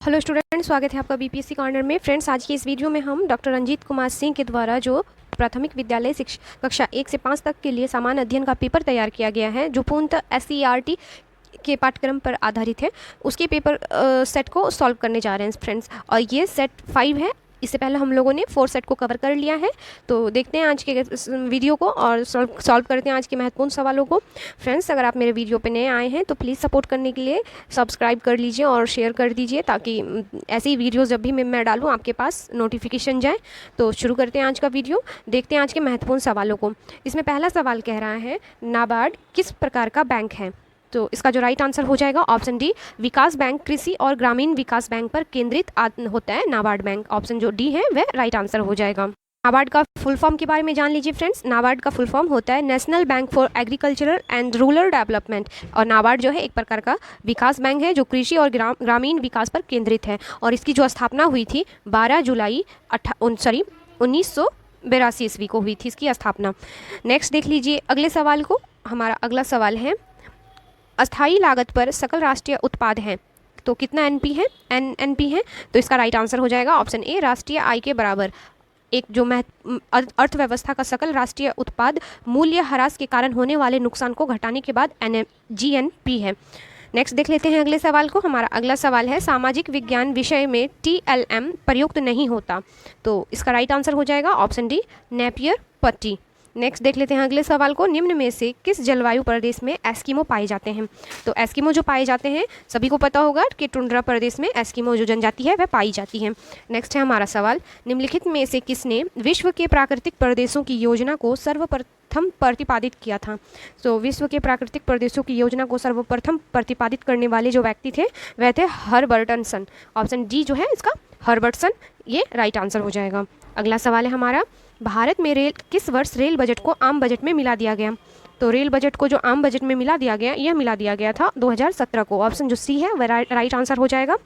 Hello student, स्वागत है आपका बीपीएससी कॉर्नर में। फ्रेंड्स, आज की इस वीडियो में हम डॉक्टर रंजीत कुमार सिंह के द्वारा जो प्राथमिक विद्यालय शिक्षा कक्षा 1 से 5 तक के लिए सामान्य अध्ययन का पेपर तैयार किया गया है, जो पूर्णतः SCERT के पाठ्यक्रम पर आधारित है, उसके पेपर सेट को सॉल्व करने जा रहे हैं फ्रेंड्स। और ये सेट 5 है। इससे पहले हम लोगों ने 4 सेट को कवर कर लिया है। तो देखते हैं आज के वीडियो को और सॉल्व करते हैं आज के महत्वपूर्ण सवालों को। फ्रेंड्स, अगर आप मेरे वीडियो पे नए आए हैं तो प्लीज़ सपोर्ट करने के लिए सब्सक्राइब कर लीजिए और शेयर कर दीजिए, ताकि ऐसे ही वीडियोज़ जब भी मैं डालूँ आपके पास नोटिफिकेशन जाए। तो शुरू करते हैं आज का वीडियो, देखते हैं आज के महत्वपूर्ण सवालों को। इसमें पहला सवाल कह रहा है, नाबार्ड किस प्रकार का बैंक है? तो इसका जो राइट आंसर हो जाएगा ऑप्शन डी, विकास बैंक कृषि और ग्रामीण विकास बैंक पर केंद्रित होता है नाबार्ड बैंक। ऑप्शन जो डी है वह राइट आंसर हो जाएगा। नाबार्ड का फुल फॉर्म के बारे में जान लीजिए फ्रेंड्स। नाबार्ड का फुल फॉर्म होता है national bank for agricultural and rural development. और नाबार्ड जो है एक प्रकार का विकास बैंक है जो कृषि और ग्रामीण विकास पर केंद्रित है। और इसकी जो स्थापना हुई थी 12 जुलाई 1982 ईस्वी को हुई थी इसकी स्थापना। नेक्स्ट देख लीजिए अगले सवाल को। हमारा अगला सवाल है, अस्थायी लागत पर सकल राष्ट्रीय उत्पाद है तो कितना एनपी है? एनपी है। तो इसका राइट आंसर हो जाएगा ऑप्शन ए, राष्ट्रीय आय के बराबर। एक जो अर्थव्यवस्था का सकल राष्ट्रीय उत्पाद मूल्य ह्रास के कारण होने वाले नुकसान को घटाने के बाद GNP है। नेक्स्ट देख लेते हैं अगले सवाल को। हमारा अगला सवाल है, सामाजिक विज्ञान विषय में TLM प्रयुक्त नहीं होता तो इसका राइट आंसर हो जाएगा ऑप्शन डी, नेपियर पट्टी। नेक्स्ट देख लेते हैं अगले सवाल को, निम्न में से किस जलवायु प्रदेश में एस्किमो पाए जाते हैं? तो एस्किमो जो पाए जाते हैं सभी को पता होगा कि टुंड्रा प्रदेश में एस्किमो जो जनजाति है वह पाई जाती है। नेक्स्ट है हमारा सवाल, निम्नलिखित में से किसने विश्व के प्राकृतिक प्रदेशों की योजना को सर्वप्रथम प्रतिपादित किया था? तो विश्व के प्राकृतिक प्रदेशों की योजना को सर्वप्रथम प्रतिपादित करने वाले जो व्यक्ति थे वह थे हर्बर्टसन। ऑप्शन डी जो है इसका हर्बर्टसन, ये राइट आंसर हो जाएगा। अगला सवाल है हमारा, भारत में किस वर्ष रेल बजट को आम बजट में मिला दिया गया? तो रेल बजट को जो आम बजट में मिला दिया गया, यह मिला दिया गया था 2017 को। ऑप्शन जो सी है वह राइट आंसर हो जाएगा।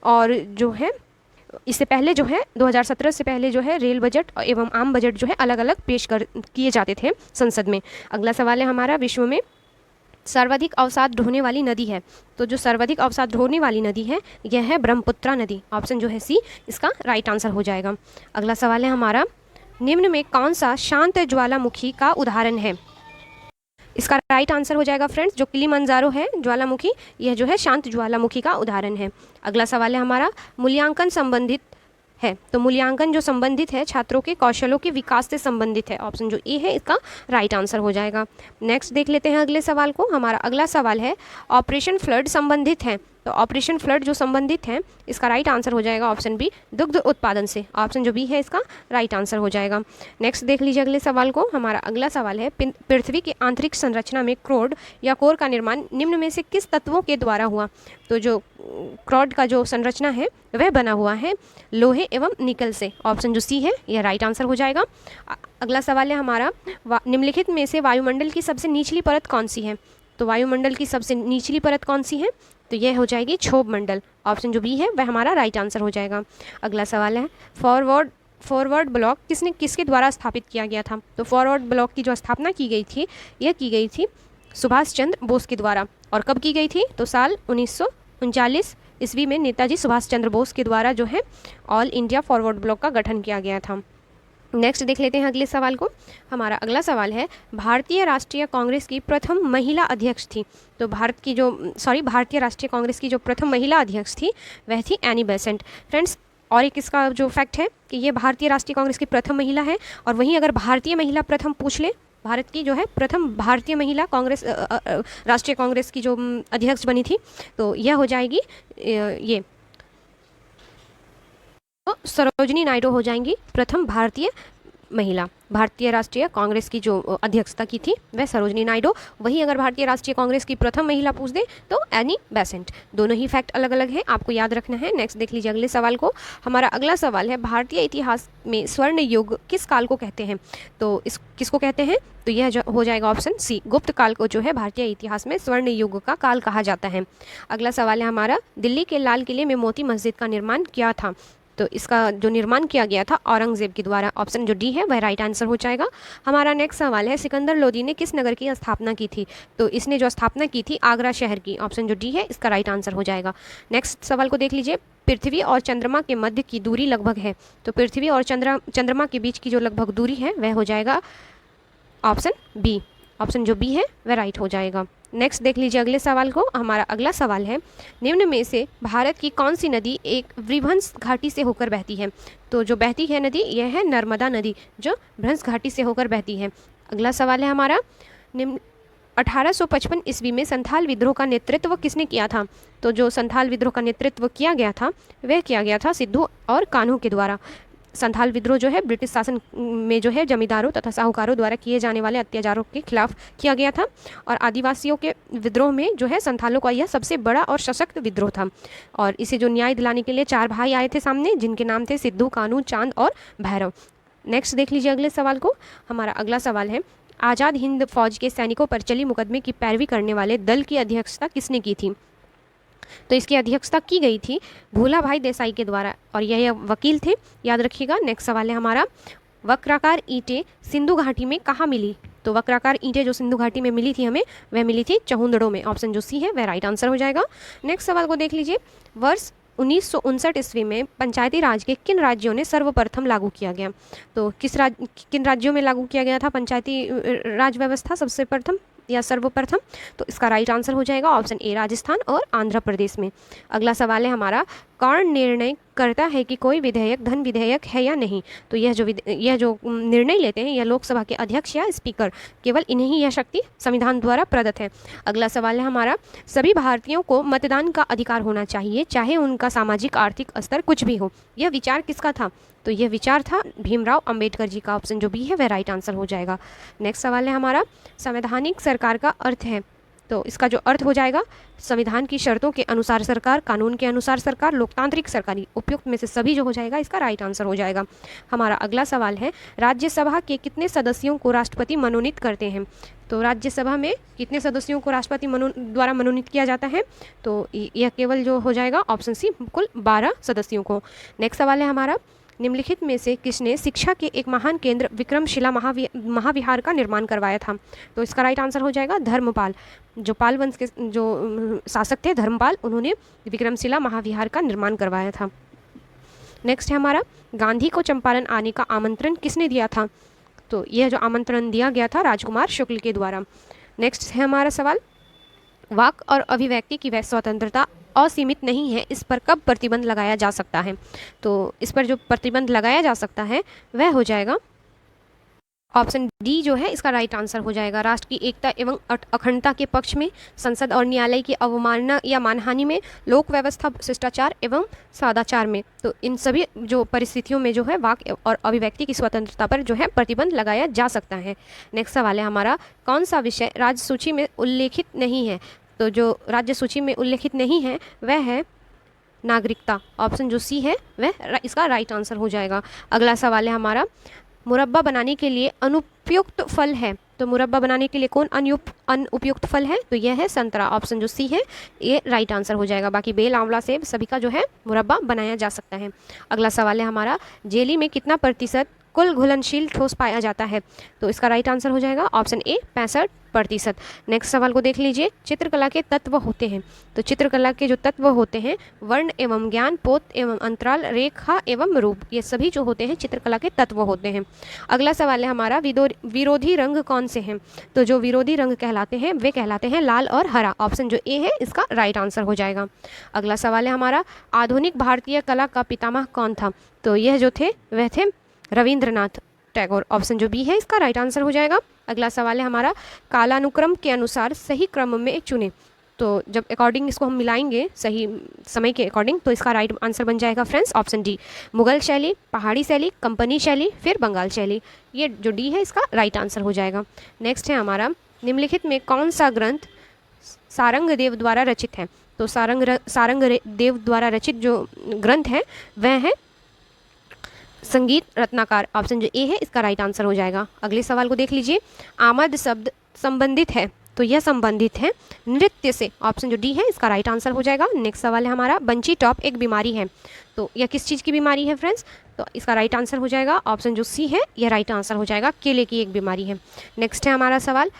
और जो है इससे पहले जो है 2017 से पहले जो है रेल बजट एवं आम बजट जो है अलग अलग किए जाते थे संसद में। अगला सवाल है हमारा, विश्व में सर्वाधिक अवसाद ढोने वाली नदी है? तो जो सर्वाधिक अवसाद ढोने वाली नदी है यह है ब्रह्मपुत्रा नदी। ऑप्शन जो है सी इसका राइट आंसर हो जाएगा। अगला सवाल है हमारा, निम्न में कौन सा शांत ज्वालामुखी का उदाहरण है? इसका राइट आंसर हो जाएगा फ्रेंड्स, जो किलिमंजारो है ज्वालामुखी, यह जो है शांत ज्वालामुखी का उदाहरण है। अगला सवाल है हमारा, मूल्यांकन संबंधित है? तो मूल्यांकन जो संबंधित है छात्रों के कौशलों के विकास से संबंधित है। ऑप्शन जो ए है इसका राइट आंसर हो जाएगा। नेक्स्ट देख लेते हैं अगले सवाल को। हमारा अगला सवाल है, ऑपरेशन फ्लड संबंधित है? तो ऑपरेशन फ्लड जो संबंधित है इसका राइट आंसर हो जाएगा ऑप्शन बी, दुग्ध उत्पादन से। ऑप्शन जो बी है इसका राइट आंसर हो जाएगा। नेक्स्ट देख लीजिए अगले सवाल को। हमारा अगला सवाल है, पृथ्वी की आंतरिक संरचना में क्रोड या कोर का निर्माण निम्न में से किस तत्वों के द्वारा हुआ? तो जो क्रोड का जो संरचना है वह बना हुआ है लोहे एवं निकल से। ऑप्शन जो सी है यह राइट आंसर हो जाएगा। अगला सवाल है हमारा, निम्नलिखित में से वायुमंडल की सबसे निचली परत कौन सी है? तो वायुमंडल की सबसे निचली परत कौन सी है? तो यह हो जाएगी क्षोभ मंडल। ऑप्शन जो बी है वह हमारा राइट आंसर हो जाएगा। अगला सवाल है, फॉरवर्ड ब्लॉक किसके द्वारा स्थापित किया गया था? तो फॉरवर्ड ब्लॉक की जो स्थापना की गई थी यह की गई थी सुभाष चंद्र बोस के द्वारा। और कब की गई थी? तो साल 1939 ईस्वी में नेताजी सुभाष चंद्र बोस के द्वारा जो है ऑल इंडिया फॉरवर्ड ब्लॉक का गठन किया गया था। नेक्स्ट देख लेते हैं अगले सवाल को। हमारा अगला सवाल है, भारतीय राष्ट्रीय कांग्रेस की प्रथम महिला अध्यक्ष थी? तो भारतीय राष्ट्रीय कांग्रेस की जो प्रथम महिला अध्यक्ष थी वह थी एनी बेसेंट। फ्रेंड्स, और एक इसका जो फैक्ट है कि ये भारतीय राष्ट्रीय कांग्रेस की प्रथम महिला है। और वहीं अगर भारतीय महिला प्रथम पूछ ले, भारत की जो है प्रथम भारतीय महिला कांग्रेस राष्ट्रीय कांग्रेस की जो अध्यक्ष बनी थी तो यह हो जाएगी ये सरोजिनी नायडू हो जाएंगी प्रथम भारतीय महिला। भारतीय राष्ट्रीय कांग्रेस की जो अध्यक्षता की थी वह सरोजिनी नायडू। वहीं अगर भारतीय राष्ट्रीय कांग्रेस की प्रथम महिला पूछ दे तो एनी बेसेंट। दोनों ही फैक्ट अलग अलग हैं, आपको याद रखना है। नेक्स्ट देख लीजिए अगले सवाल को। हमारा अगला सवाल है, भारतीय इतिहास में स्वर्ण युग किस काल को कहते हैं? तो इस किसको कहते हैं? तो यह हो जाएगा ऑप्शन सी, गुप्त काल को जो है भारतीय इतिहास में स्वर्ण युग का काल कहा जाता है। अगला सवाल है हमारा, दिल्ली के लाल किले में मोती मस्जिद का निर्माण किया था? तो इसका जो निर्माण किया गया था औरंगजेब के द्वारा। ऑप्शन जो डी है वह राइट आंसर हो जाएगा। हमारा नेक्स्ट सवाल है, सिकंदर लोदी ने किस नगर की स्थापना की थी? तो इसने जो स्थापना की थी आगरा शहर की। ऑप्शन जो डी है इसका राइट आंसर हो जाएगा। नेक्स्ट सवाल को देख लीजिए, पृथ्वी और चंद्रमा के मध्य की दूरी लगभग है। तो पृथ्वी और चंद्रमा के बीच की जो लगभग दूरी है वह हो जाएगा ऑप्शन बी। ऑप्शन जो बी है वह राइट हो जाएगा। नेक्स्ट देख लीजिए अगले सवाल को। हमारा अगला सवाल है, निम्न में से भारत की कौन सी नदी एक वृभंस घाटी से होकर बहती है? तो जो बहती है नदी यह है नर्मदा नदी, जो भ्रंश घाटी से होकर बहती है। अगला सवाल है हमारा, निम्न 1855 ईस्वी में संथाल विद्रोह का नेतृत्व किसने किया था? तो जो संथाल विद्रोह का नेतृत्व किया गया था वह किया गया था सिद्धू और कान्हू के द्वारा। संथाल विद्रोह जो है ब्रिटिश शासन में जो है जमींदारों तथा साहूकारों द्वारा किए जाने वाले अत्याचारों के खिलाफ किया गया था, और आदिवासियों के विद्रोह में जो है संथालों का यह सबसे बड़ा और सशक्त विद्रोह था। और इसे जो न्याय दिलाने के लिए 4 भाई आए थे सामने, जिनके नाम थे सिद्धू, कान्हू, चांद और भैरव। नेक्स्ट देख लीजिए अगले सवाल को। हमारा अगला सवाल है, आज़ाद हिंद फौज के सैनिकों पर चली मुकदमे की पैरवी करने वाले दल की अध्यक्षता किसने की थी? तो इसकी अध्यक्षता की गई थी भोला भाई देसाई के द्वारा, और यह वकील थे, याद रखिएगा। नेक्स्ट सवाल है हमारा, वक्राकार ईंटें सिंधु घाटी में कहाँ मिली? तो वक्राकार ईंटें जो सिंधु घाटी में मिली थी हमें, वह मिली थी चहुंदड़ों में। ऑप्शन जो सी है वह राइट आंसर हो जाएगा। नेक्स्ट सवाल को देख लीजिए, वर्ष 1959 ईस्वी में पंचायती राज के किन राज्यों ने सर्वप्रथम लागू किया गया? तो किन राज्यों में लागू किया गया था पंचायती राज व्यवस्था सबसे प्रथम या सर्वप्रथम? तो इसका राइट आंसर हो जाएगा ऑप्शन ए, राजस्थान और आंध्र प्रदेश में। अगला सवाल है हमारा, कौन निर्णय करता है कि कोई विधेयक धन विधेयक है या नहीं? तो यह जो निर्णय लेते हैं यह लोकसभा के अध्यक्ष या स्पीकर, केवल इन्हें ही यह शक्ति संविधान द्वारा प्रदत्त है। अगला सवाल है हमारा, सभी भारतीयों को मतदान का अधिकार होना चाहिए, चाहे उनका सामाजिक आर्थिक स्तर कुछ भी हो। यह विचार किसका था? तो यह विचार था भीमराव अंबेडकर जी का। ऑप्शन जो बी है वह राइट आंसर हो जाएगा। नेक्स्ट सवाल है हमारा, संवैधानिक सरकार का अर्थ है? तो इसका जो अर्थ हो जाएगा, संविधान की शर्तों के अनुसार सरकार, कानून के अनुसार सरकार, लोकतांत्रिक सरकारी, उपयुक्त में से सभी जो हो जाएगा इसका राइट आंसर हो जाएगा। हमारा अगला सवाल है, राज्यसभा के कितने सदस्यों को राष्ट्रपति मनोनीत करते हैं? तो राज्यसभा में कितने सदस्यों को राष्ट्रपति द्वारा मनोनीत किया जाता है? तो यह केवल जो हो जाएगा ऑप्शन सी, कुल 12 सदस्यों को। नेक्स्ट सवाल है हमारा, निम्नलिखित में से किसने शिक्षा के एक महान केंद्र विक्रमशिला महाविहार का निर्माण करवाया था? तो इसका राइट आंसर हो जाएगा धर्मपाल। जो पाल वंश के जो शासक थे धर्मपाल, उन्होंने विक्रमशिला महाविहार का निर्माण करवाया था। नेक्स्ट है हमारा, गांधी को चंपारण आने का आमंत्रण किसने दिया था? तो यह जो आमंत्रण दिया गया था राजकुमार शुक्ल के द्वारा। नेक्स्ट है हमारा सवाल, वाक और अभिव्यक्ति की स्वतंत्रता असीमित नहीं है, इस पर कब प्रतिबंध लगाया जा सकता है? तो इस पर जो प्रतिबंध लगाया जा सकता है वह हो जाएगा ऑप्शन डी जो है इसका राइट आंसर हो जाएगा। राष्ट्र की एकता एवं अखंडता के पक्ष में, संसद और न्यायालय की अवमानना या मानहानि में, लोक व्यवस्था, शिष्टाचार एवं सदाचार में। तो इन सभी जो परिस्थितियों में जो है वाक और अभिव्यक्ति की स्वतंत्रता पर जो है प्रतिबंध लगाया जा सकता है। नेक्स्ट सवाल है हमारा, कौन सा विषय राज्य सूची में उल्लेखित नहीं है? तो जो राज्य सूची में उल्लेखित नहीं है वह है नागरिकता। ऑप्शन जो सी है वह इसका राइट आंसर हो जाएगा। अगला सवाल है हमारा, मुरब्बा बनाने के लिए अनुपयुक्त फल है? तो मुरब्बा बनाने के लिए कौन अनुपयुक्त फल है? तो यह है संतरा। ऑप्शन जो सी है ये राइट आंसर हो जाएगा। बाकी बेल, आंवला, सेब सभी का जो है मुरब्बा बनाया जा सकता है। अगला सवाल है हमारा, जेली में कितना प्रतिशत कुल घुलनशील ठोस पाया जाता है? तो इसका राइट आंसर हो जाएगा ऑप्शन ए, 65%। नेक्स्ट सवाल को देख लीजिए, चित्रकला के तत्व होते हैं? तो चित्रकला के जो तत्व होते हैं, वर्ण एवं ज्ञान, पोत एवं अंतराल, रेखा एवं रूप, ये सभी जो होते हैं चित्रकला के तत्व होते हैं। अगला सवाल है हमारा, विरोधी रंग कौन से हैं? तो जो विरोधी रंग कहलाते हैं वे कहलाते हैं लाल और हरा। ऑप्शन जो ए है इसका राइट आंसर हो जाएगा। अगला सवाल है हमारा, आधुनिक भारतीय कला का पितामह कौन था? तो यह जो थे वह थे रविंद्रनाथ टैगोर। ऑप्शन जो बी है इसका राइट आंसर हो जाएगा। अगला सवाल है हमारा, कालानुक्रम के अनुसार सही क्रम में चुने? तो जब अकॉर्डिंग इसको हम मिलाएंगे सही समय के अकॉर्डिंग, तो इसका राइट आंसर बन जाएगा फ्रेंड्स ऑप्शन डी, मुगल शैली, पहाड़ी शैली, कंपनी शैली, फिर बंगाल शैली। ये जो डी है इसका राइट आंसर हो जाएगा। नेक्स्ट है हमारा, निम्नलिखित में कौन सा ग्रंथ सारंगदेव द्वारा रचित है? तो सारंगदेव द्वारा रचित जो ग्रंथ है वह है संगीत रत्नाकर। ऑप्शन जो ए है इसका राइट आंसर हो जाएगा। अगले सवाल को देख लीजिए, आमद शब्द संबंधित है? तो यह संबंधित है नृत्य से। ऑप्शन जो डी है इसका राइट आंसर हो जाएगा। नेक्स्ट सवाल है हमारा, बंची टॉप एक बीमारी है, तो यह किस चीज़ की बीमारी है फ्रेंड्स? तो इसका राइट आंसर हो जाएगा ऑप्शन जो सी है, यह राइट आंसर हो जाएगा, केले की एक बीमारी है। नेक्स्ट है हमारा सवाल,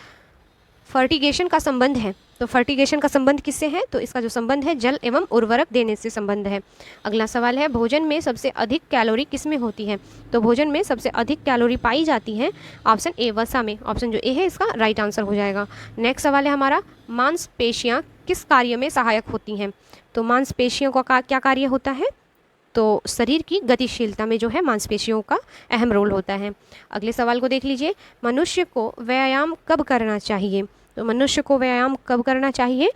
फर्टिगेशन का संबंध है, तो फर्टिगेशन का संबंध किससे है? तो इसका जो संबंध है जल एवं उर्वरक देने से संबंध है। अगला सवाल है, भोजन में सबसे अधिक कैलोरी किस में होती है? तो भोजन में सबसे अधिक कैलोरी पाई जाती है ऑप्शन ए वसा में। ऑप्शन जो ए है इसका राइट आंसर हो जाएगा। नेक्स्ट सवाल है हमारा, मांसपेशियाँ किस कार्य में सहायक होती हैं? तो मांसपेशियों का क्या कार्य होता है? तो शरीर की गतिशीलता में जो है मांसपेशियों का अहम रोल होता है। अगले सवाल को देख लीजिए, मनुष्य को व्यायाम कब करना चाहिए? तो मनुष्य को व्यायाम कब करना चाहिए?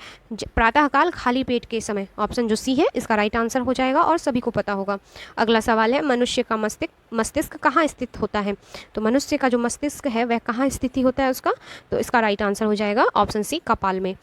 प्रातःकाल खाली पेट के समय। ऑप्शन जो सी है इसका राइट आंसर हो जाएगा और सभी को पता होगा। अगला सवाल है, मनुष्य का मस्तिष्क कहाँ स्थित होता है? तो मनुष्य का जो मस्तिष्क है वह कहाँ स्थिति होता है उसका? तो इसका राइट आंसर हो जाएगा ऑप्शन सी, कपाल में।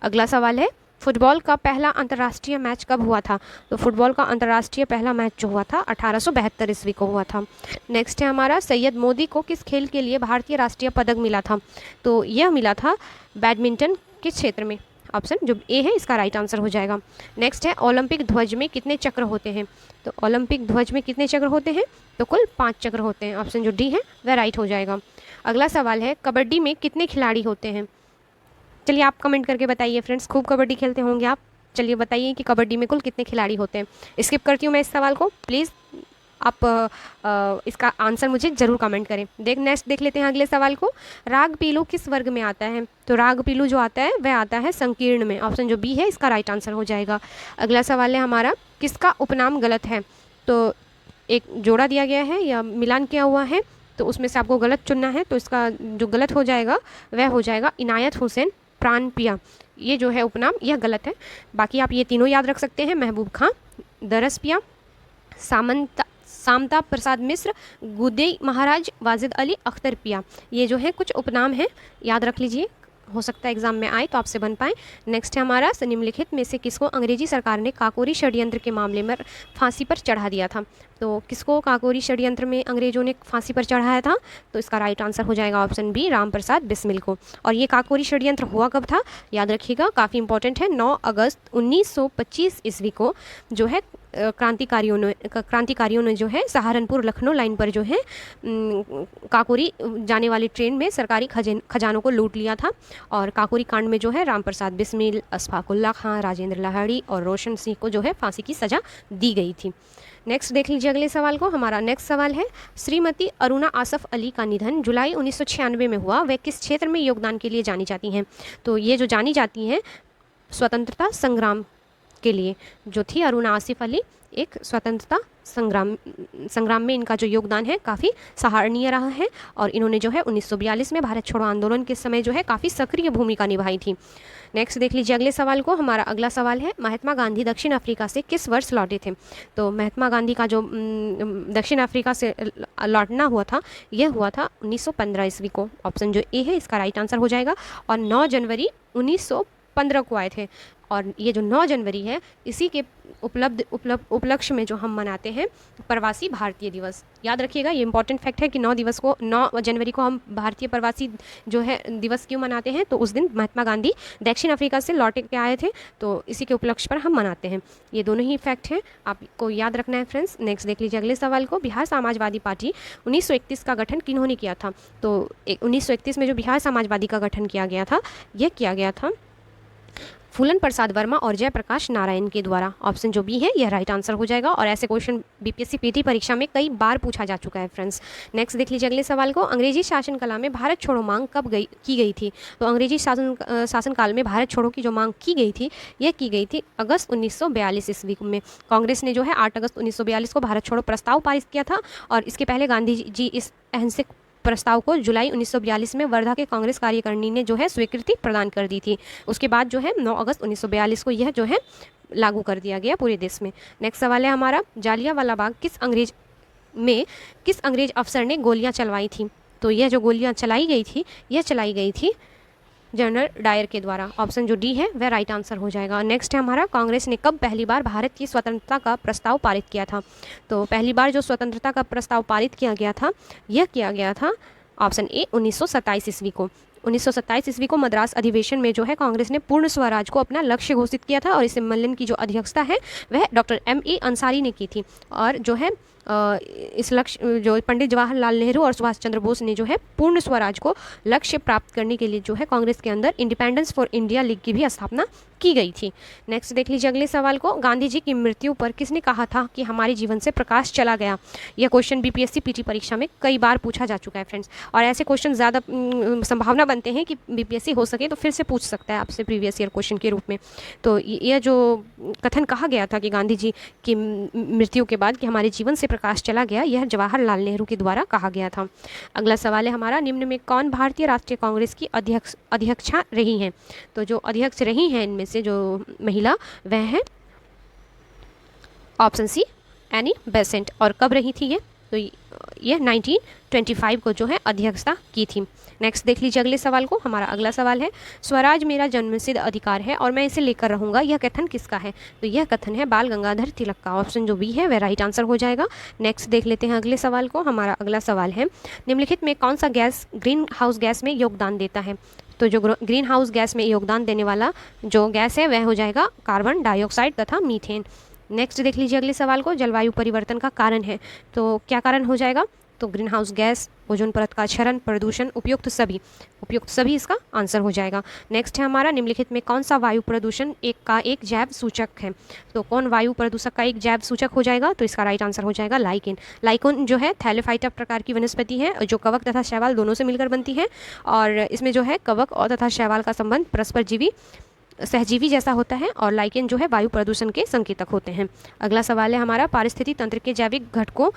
अगला सवाल है, फुटबॉल का पहला अंतर्राष्ट्रीय मैच कब हुआ था? तो फुटबॉल का अंतर्राष्ट्रीय पहला मैच जो हुआ था 1872 ईस्वी को हुआ था। नेक्स्ट है हमारा, सैयद मोदी को किस खेल के लिए भारतीय राष्ट्रीय पदक मिला था? तो यह मिला था बैडमिंटन के क्षेत्र में। ऑप्शन जो ए है इसका राइट आंसर हो जाएगा। नेक्स्ट है, ओलंपिक ध्वज में कितने चक्र होते हैं? तो ओलंपिक ध्वज में कितने चक्र होते हैं? तो कुल 5 चक्र होते हैं। ऑप्शन जो डी है वह राइट हो जाएगा। अगला सवाल है, कबड्डी में कितने खिलाड़ी होते हैं? चलिए आप कमेंट करके बताइए फ्रेंड्स, खूब कबड्डी खेलते होंगे आप। चलिए बताइए कि कबड्डी में कुल कितने खिलाड़ी होते हैं। स्किप करती हूँ मैं इस सवाल को, प्लीज़ आप इसका आंसर मुझे ज़रूर कमेंट करें। नेक्स्ट देख लेते हैं अगले सवाल को, राग पीलू किस वर्ग में आता है? तो राग पीलू जो आता है वह आता है संकीर्ण में। ऑप्शन जो बी है इसका राइट आंसर हो जाएगा। अगला सवाल है हमारा, किसका उपनाम गलत है? तो एक जोड़ा दिया गया है या मिलान किया हुआ है, तो उसमें से आपको गलत चुनना है। तो इसका जो गलत हो जाएगा वह हो जाएगा इनायत हुसैन प्राण पिया। ये जो है उपनाम यह गलत है। बाकी आप ये तीनों याद रख सकते हैं, महबूब खां, दरस पिया, सामता प्रसाद मिश्र, गुदेई महाराज, वाजिद अली, अख्तर पिया। ये जो है कुछ उपनाम हैं, याद रख लीजिए, हो सकता है एग्जाम में आए तो आपसे बन पाए। नेक्स्ट है हमारा, निम्नलिखित में से किसको अंग्रेजी सरकार ने काकोरी षड्यंत्र के मामले में फांसी पर चढ़ा दिया था? तो किसको काकोरी षड्यंत्र में अंग्रेजों ने फांसी पर चढ़ाया था? तो इसका राइट आंसर हो जाएगा ऑप्शन बी, राम प्रसाद बिस्मिल को। और ये काकोरी षड्यंत्र हुआ कब था? याद रखिएगा, काफ़ी इंपॉर्टेंट है। 9 अगस्त 1925 ईस्वी को जो है क्रांतिकारियों ने जो है सहारनपुर लखनऊ लाइन पर जो है काकोरी जाने वाली ट्रेन में सरकारी खजानों को लूट लिया था। और काकोरी कांड में जो है राम प्रसाद बिस्मिल, अशफाकुल्ला खां, राजेंद्र लाहिड़ी और रोशन सिंह को जो है फांसी की सज़ा दी गई थी। नेक्स्ट देख लीजिए अगले सवाल को। हमारा नेक्स्ट सवाल है, श्रीमती अरुणा आसफ अली का निधन जुलाई 1996 में हुआ, वह किस क्षेत्र में योगदान के लिए जानी जाती हैं? तो ये जो जानी जाती हैं स्वतंत्रता संग्राम के लिए जो थी अरुणा आसिफ अली, एक स्वतंत्रता संग्राम में इनका जो योगदान है काफ़ी सराहनीय रहा है। और इन्होंने जो है 1942 में भारत छोड़ो आंदोलन के समय जो है काफ़ी सक्रिय भूमिका निभाई थी। नेक्स्ट देख लीजिए अगले सवाल को। हमारा अगला सवाल है, महात्मा गांधी दक्षिण अफ्रीका से किस वर्ष लौटे थे? तो महात्मा गांधी का जो दक्षिण अफ्रीका से लौटना हुआ था यह हुआ था 1915 ईस्वी को। ऑप्शन जो ए है इसका राइट आंसर हो जाएगा। और 9 जनवरी 1915 को आए थे। और ये जो 9 जनवरी है इसी के उपलक्ष्य में जो हम मनाते हैं प्रवासी भारतीय दिवस। याद रखिएगा, ये इंपॉर्टेंट फैक्ट है कि 9 जनवरी को हम भारतीय प्रवासी जो है दिवस क्यों मनाते हैं? तो उस दिन महात्मा गांधी दक्षिण अफ्रीका से लौट के आए थे, तो इसी के उपलक्ष्य पर हम मनाते हैं। ये दोनों ही फैक्ट हैं, आपको याद रखना है फ्रेंड्स। नेक्स्ट देख लीजिए अगले सवाल को। बिहार समाजवादी पार्टी 1931 का गठन किन्होंने किया था? तो 1931 में जो बिहार समाजवादी का गठन किया गया था यह किया गया था फूलन प्रसाद वर्मा और जयप्रकाश नारायण के द्वारा। ऑप्शन जो बी है यह राइट आंसर हो जाएगा। और ऐसे क्वेश्चन बीपीएससी पीटी परीक्षा में कई बार पूछा जा चुका है फ्रेंड्स। नेक्स्ट देख लीजिए अगले सवाल को। अंग्रेजी शासनकला में भारत छोड़ो मांग कब की गई थी? तो अंग्रेजी शासनकाल में भारत छोड़ो की जो मांग की गई थी यह की गई थी अगस्त 1942 ईस्वी में। कांग्रेस ने जो है 8 अगस्त 1942 को भारत छोड़ो प्रस्ताव पारित किया था। और इसके पहले गांधी जी इस अहिंसक प्रस्ताव को जुलाई 1942 में वर्धा के कांग्रेस कार्यकारिणी ने जो है स्वीकृति प्रदान कर दी थी। उसके बाद जो है 9 अगस्त 1942 को यह जो है लागू कर दिया गया पूरे देश में। नेक्स्ट सवाल है हमारा, जालियांवाला बाग किस अंग्रेज अफसर ने गोलियां चलवाई थी? तो यह जो गोलियां चलाई गई थी यह चलाई गई थी जनरल डायर के द्वारा। ऑप्शन जो डी है वह राइट आंसर हो जाएगा। नेक्स्ट है हमारा, कांग्रेस ने कब पहली बार भारत की स्वतंत्रता का प्रस्ताव पारित किया था? तो पहली बार जो स्वतंत्रता का प्रस्ताव पारित किया गया था यह किया गया था ऑप्शन ए 1927 ईस्वी को। 1927 ईस्वी को मद्रास अधिवेशन में जो है कांग्रेस ने पूर्ण स्वराज को अपना लक्ष्य घोषित किया था और इस सम्मेलन की जो अध्यक्षता है वह डॉक्टर M.A. अंसारी ने की थी। और जो है इस लक्ष्य जो पंडित जवाहरलाल नेहरू और सुभाष चंद्र बोस ने जो है पूर्ण स्वराज को लक्ष्य प्राप्त करने के लिए जो है कांग्रेस के अंदर इंडिपेंडेंस फॉर इंडिया लीग की भी स्थापना की गई थी। नेक्स्ट देख लीजिए अगले सवाल को, गांधी जी की मृत्यु पर किसने कहा था कि हमारे जीवन से प्रकाश चला गया। यह क्वेश्चन बीपीएससी पीटी परीक्षा में कई बार पूछा जा चुका है फ्रेंड्स, और ऐसे क्वेश्चन ज़्यादा संभावना बनते हैं कि बीपीएससी हो सके तो फिर से पूछ सकता है आपसे प्रीवियस ईयर क्वेश्चन के रूप में। तो यह जो कथन कहा गया था कि गांधी जी की मृत्यु के बाद कि हमारे जीवन से प्रकाश चला गया, यह जवाहरलाल नेहरू के द्वारा कहा गया था। अगला सवाल है हमारा, निम्न में कौन भारतीय राष्ट्रीय कांग्रेस की अध्यक्षा रही हैं। तो जो अध्यक्ष रही हैं इनमें से जो महिला वह है ऑप्शन सी एनी बेसेंट। और कब रही थी ये, तो ये 1925 को जो है अध्यक्षता की थी। नेक्स्ट देख लीजिए अगले सवाल को, हमारा अगला सवाल है, स्वराज मेरा जन्मसिद्ध अधिकार है और मैं इसे लेकर रहूंगा, यह कथन किसका है। तो यह कथन है बाल गंगाधर तिलक का। ऑप्शन जो बी है वह राइट आंसर हो जाएगा। नेक्स्ट देख लेते हैं अगले सवाल को, हमारा अगला सवाल है, निम्नलिखित में कौन सा गैस ग्रीन हाउस गैस में योगदान देता है। तो जो ग्रीन हाउस गैस में योगदान देने वाला जो गैस है वह हो जाएगा कार्बन डाइऑक्साइड तथा मीथेन। नेक्स्ट देख लीजिए अगले सवाल को, जलवायु परिवर्तन का कारण है, तो क्या कारण हो जाएगा। तो ग्रीन हाउस गैस, ओजोन परत का क्षरण, प्रदूषण, उपयुक्त सभी इसका आंसर हो जाएगा। नेक्स्ट है हमारा, निम्नलिखित में कौन सा वायु प्रदूषण एक जैव सूचक है। तो कौन वायु प्रदूषक का एक जैव सूचक हो जाएगा, तो इसका राइट आंसर हो जाएगा लाइकेन। लाइकेन जो है थैलेफाइटा प्रकार की वनस्पति है जो कवक तथा शैवाल दोनों से मिलकर बनती है, और इसमें जो है कवक और तथा शैवाल का संबंध परस्पर सहजीवी जैसा होता है, और लाइकेन जो है वायु प्रदूषण के संकेतक होते हैं। अगला सवाल है हमारा, पारिस्थितिक तंत्र के जैविक घटकों।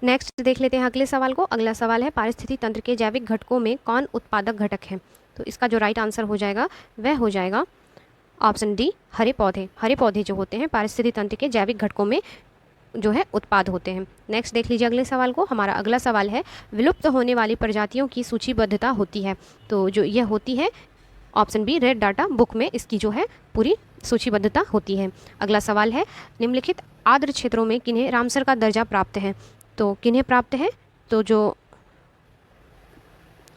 नेक्स्ट देख लेते हैं अगले सवाल को, अगला सवाल है, पारिस्थितिक तंत्र के जैविक घटकों में कौन उत्पादक घटक है। तो इसका जो राइट आंसर हो जाएगा वह हो जाएगा ऑप्शन डी, हरे पौधे। हरे पौधे जो होते हैं पारिस्थितिक तंत्र के जैविक घटकों में जो है उत्पाद होते हैं। नेक्स्ट देख लीजिए अगले सवाल को, हमारा अगला सवाल है, विलुप्त होने वाली प्रजातियों की सूचीबद्धता होती है। तो जो यह होती है option B, red data book में इसकी जो है पूरी सूचीबद्धता होती है। अगला सवाल है, निम्नलिखित आर्द्र क्षेत्रों में किन्हें रामसर का दर्जा प्राप्त है। तो किन्हें प्राप्त है, तो जो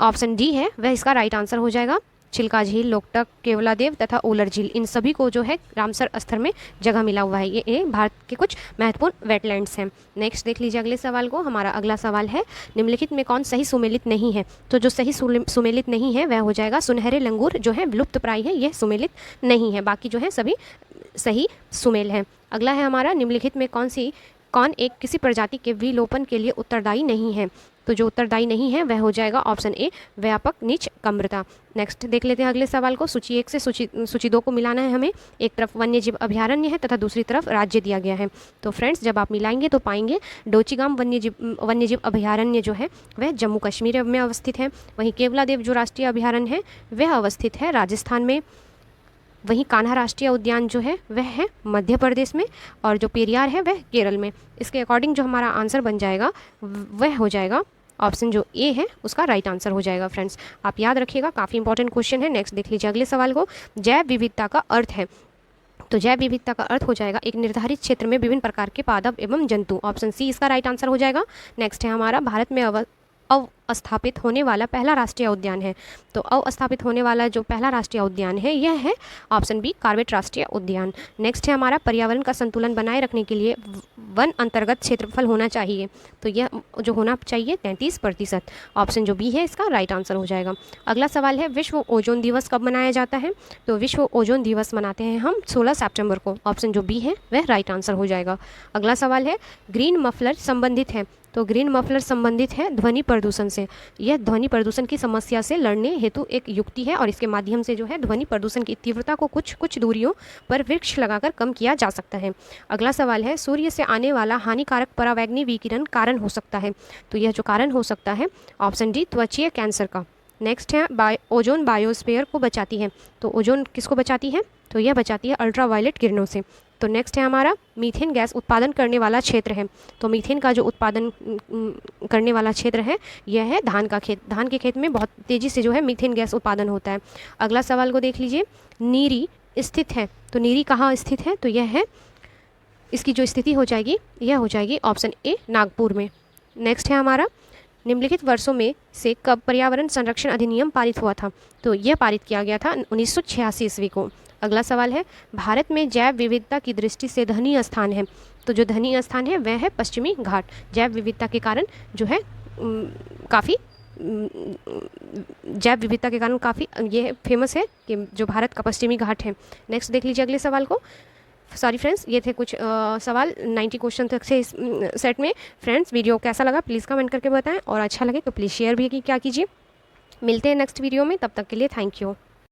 ऑप्शन डी है वह इसका राइट आंसर हो जाएगा। चिल्का झील, लोकटक, केवलादेव तथा ओलर झील, इन सभी को जो है रामसर स्थल में जगह मिला हुआ है। ये भारत के कुछ महत्वपूर्ण वेटलैंड्स हैं। नेक्स्ट देख लीजिए अगले सवाल को, हमारा अगला सवाल है, निम्नलिखित में कौन सही सुमेलित नहीं है। तो जो सही सुमेलित नहीं है वह हो जाएगा सुनहरे लंगूर, जो है विलुप्त प्राय है, यह सुमेलित नहीं है, बाकी जो है सभी सही सुमेल हैं। अगला है हमारा, निम्नलिखित में कौन एक किसी प्रजाति के विलोपन के लिए उत्तरदायी नहीं है। तो जो उत्तरदायी नहीं है वह हो जाएगा ऑप्शन ए, व्यापक नीच कम्रता। नेक्स्ट देख लेते हैं अगले सवाल को, सूची 1 से सूची 2 को मिलाना है हमें। एक तरफ वन्यजीव अभयारण्य है तथा दूसरी तरफ राज्य दिया गया है। तो फ्रेंड्स जब आप मिलाएंगे तो पाएंगे डोचीगाम वन्यजीव अभयारण्य जो है वह जम्मू कश्मीर में अवस्थित है, वहीं केवलादेव जो राष्ट्रीय अभयारण्य है वह अवस्थित है राजस्थान में, वहीं कान्हा राष्ट्रीय उद्यान जो है वह है मध्य प्रदेश में, और जो पेरियार है वह केरल में। इसके अकॉर्डिंग जो हमारा आंसर बन जाएगा वह हो जाएगा ऑप्शन जो ए है उसका राइट आंसर हो जाएगा। फ्रेंड्स आप याद रखिएगा, काफ़ी इंपॉर्टेंट क्वेश्चन है। नेक्स्ट देख लीजिए अगले सवाल को, जैव विविधता का अर्थ है। तो जैव विविधता का अर्थ हो जाएगा एक निर्धारित क्षेत्र में विभिन्न प्रकार के पादप एवं जंतु, ऑप्शन सी इसका राइट आंसर हो जाएगा। नेक्स्ट है हमारा, भारत में अवस्थापित होने वाला पहला राष्ट्रीय उद्यान है। तो अवस्थापित होने वाला जो पहला राष्ट्रीय उद्यान है यह है ऑप्शन बी, कॉर्बेट राष्ट्रीय उद्यान। नेक्स्ट है हमारा, पर्यावरण का संतुलन बनाए रखने के लिए वन अंतर्गत क्षेत्रफल होना चाहिए। तो यह जो होना चाहिए 33%, ऑप्शन जो बी है इसका राइट आंसर हो जाएगा। अगला सवाल है, विश्व ओजोन दिवस कब मनाया जाता है। तो विश्व ओजोन दिवस मनाते हैं हम 16 सितंबर को, ऑप्शन जो बी है वह राइट आंसर हो जाएगा। अगला सवाल है, ग्रीन मफलर संबंधित है। तो ग्रीन मफलर संबंधित है ध्वनि प्रदूषण से। यह ध्वनि प्रदूषण की समस्या से लड़ने हेतु एक युक्ति है, और इसके माध्यम से जो है ध्वनि प्रदूषण की तीव्रता को कुछ दूरियों पर वृक्ष लगाकर कम किया जा सकता है। अगला सवाल है, सूर्य से आने वाला हानिकारक परावैंगनी विकिरण कारण हो सकता है। तो यह जो कारण हो सकता है ऑप्शन डी, त्वचीय कैंसर का। नेक्स्ट है, ओजोन बायोस्फीयर को बचाती है। तो ओजोन किसको बचाती है, तो यह बचाती है अल्ट्रावायलेट किरणों से। तो नेक्स्ट है हमारा, मीथेन गैस उत्पादन करने वाला क्षेत्र है। तो मीथेन का जो उत्पादन करने वाला क्षेत्र है यह है धान का खेत। धान के खेत में बहुत तेज़ी से जो है मीथेन गैस उत्पादन होता है। अगला सवाल को देख लीजिए, नीरी स्थित है। तो नीरी कहाँ स्थित है, तो यह है, इसकी जो स्थिति हो जाएगी यह हो जाएगी ऑप्शन ए, नागपुर में। नेक्स्ट है हमारा, निम्नलिखित वर्षों में से कब पर्यावरण संरक्षण अधिनियम पारित हुआ था? तो यह पारित किया गया था 1986 ईस्वी को। अगला सवाल है, भारत में जैव विविधता की दृष्टि से धनी स्थान है। तो जो धनी स्थान है वह है पश्चिमी घाट। जैव विविधता के कारण जो है काफ़ी जैव विविधता के कारण काफ़ी ये फेमस है कि जो भारत का पश्चिमी घाट है। नेक्स्ट देख लीजिए अगले सवाल को। सॉरी फ्रेंड्स, ये थे कुछ सवाल 90 क्वेश्चन तक से इस सेट में। फ्रेंड्स, वीडियो कैसा लगा प्लीज़ कमेंट करके बताएं और अच्छा लगे तो प्लीज़ शेयर भी क्या कीजिए। मिलते हैं नेक्स्ट वीडियो में, तब तक के लिए थैंक यू।